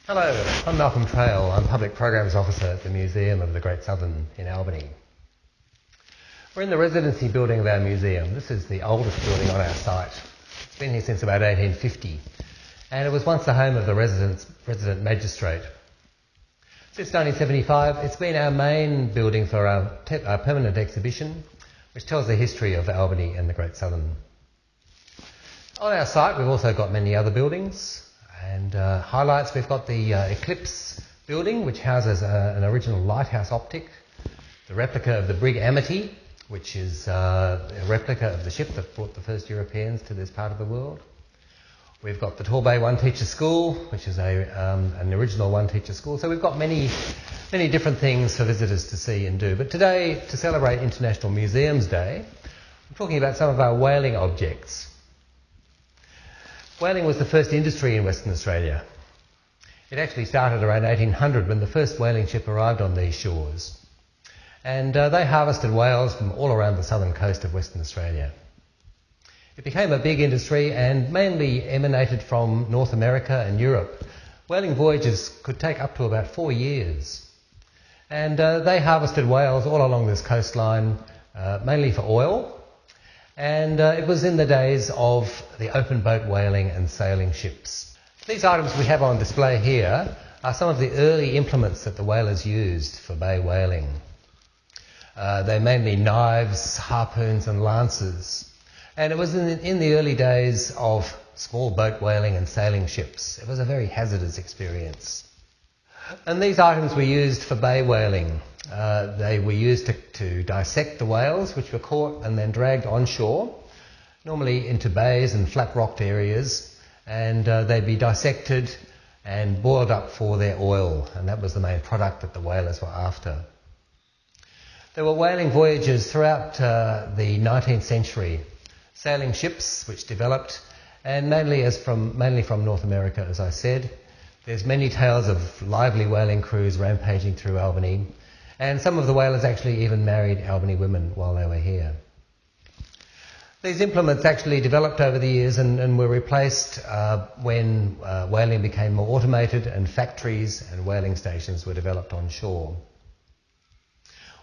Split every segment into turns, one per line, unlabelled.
Hello, I'm Malcolm Trail. I'm Public Programs Officer at the Museum of the Great Southern in Albany. We're in the residency building of our museum. This is the oldest building on our site. It's been here since about 1850, and it was once the home of the resident magistrate. Since 1975, it's been our main building for our permanent exhibition, which tells the history of Albany and the Great Southern. On our site, we've also got many other buildings. And highlights, we've got the Eclipse Building, which houses an original lighthouse optic, the replica of the brig Amity, which is a replica of the ship that brought the first Europeans to this part of the world. We've got the Torbay One Teacher School, which is an original one teacher school. So we've got many different things for visitors to see and do. But today, to celebrate International Museums Day, I'm talking about some of our whaling objects. Whaling was the first industry in Western Australia. It actually started around 1800 when the first whaling ship arrived on these shores. And they harvested whales from all around the southern coast of Western Australia. It became a big industry and mainly emanated from North America and Europe. Whaling voyages could take up to about 4 years. And they harvested whales all along this coastline, mainly for oil. And it was in the days of the open boat whaling and sailing ships. These items we have on display here are some of the early implements that the whalers used for bay whaling. They're mainly knives, harpoons and lances. And it was in the early days of small boat whaling and sailing ships. It was a very hazardous experience. And these items were used for bay whaling. They were used to dissect the whales, which were caught and then dragged onshore, normally into bays and flat-rocked areas, and they'd be dissected and boiled up for their oil, and that was the main product that the whalers were after. There were whaling voyages throughout the 19th century, sailing ships which developed, and mainly from North America, as I said. There's many tales of lively whaling crews rampaging through Albany, and some of the whalers actually even married Albany women while they were here. These implements actually developed over the years and were replaced when whaling became more automated and factories and whaling stations were developed on shore.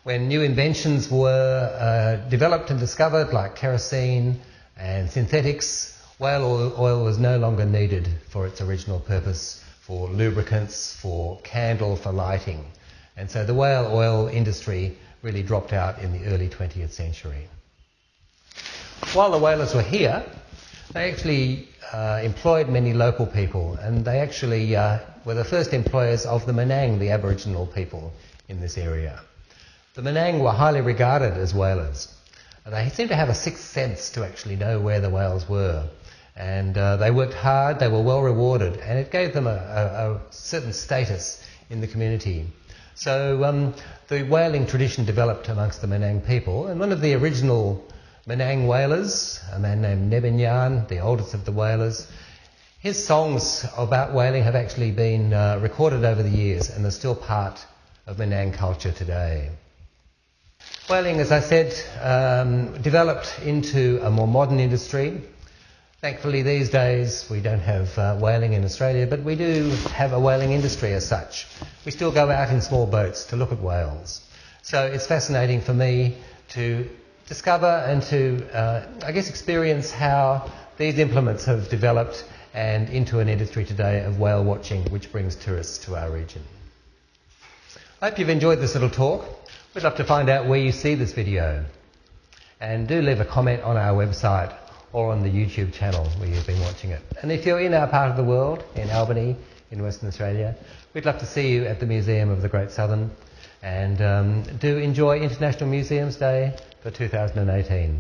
When new inventions were developed and discovered, like kerosene and synthetics, whale oil was no longer needed for its original purpose, for lubricants, for candle, for lighting. And so the whale oil industry really dropped out in the early 20th century. While the whalers were here, they actually employed many local people, and they actually were the first employers of the Menang, the Aboriginal people in this area. The Menang were highly regarded as whalers. They seemed to have a sixth sense to actually know where the whales were. And they worked hard, they were well rewarded, and it gave them a certain status in the community. So the whaling tradition developed amongst the Menang people, and one of the original Menang whalers, a man named Nebinyan, the oldest of the whalers, his songs about whaling have actually been recorded over the years and are still part of Menang culture today. Whaling, as I said, developed into a more modern industry. Thankfully, these days we don't have whaling in Australia, but we do have a whaling industry as such. We still go out in small boats to look at whales. So it's fascinating for me to discover and to, experience how these implements have developed and into an industry today of whale watching, which brings tourists to our region. I hope you've enjoyed this little talk. We'd love to find out where you see this video. And do leave a comment on our website or on the YouTube channel where you've been watching it. And if you're in our part of the world, in Albany, in Western Australia, we'd love to see you at the Museum of the Great Southern, and do enjoy International Museums Day for 2018.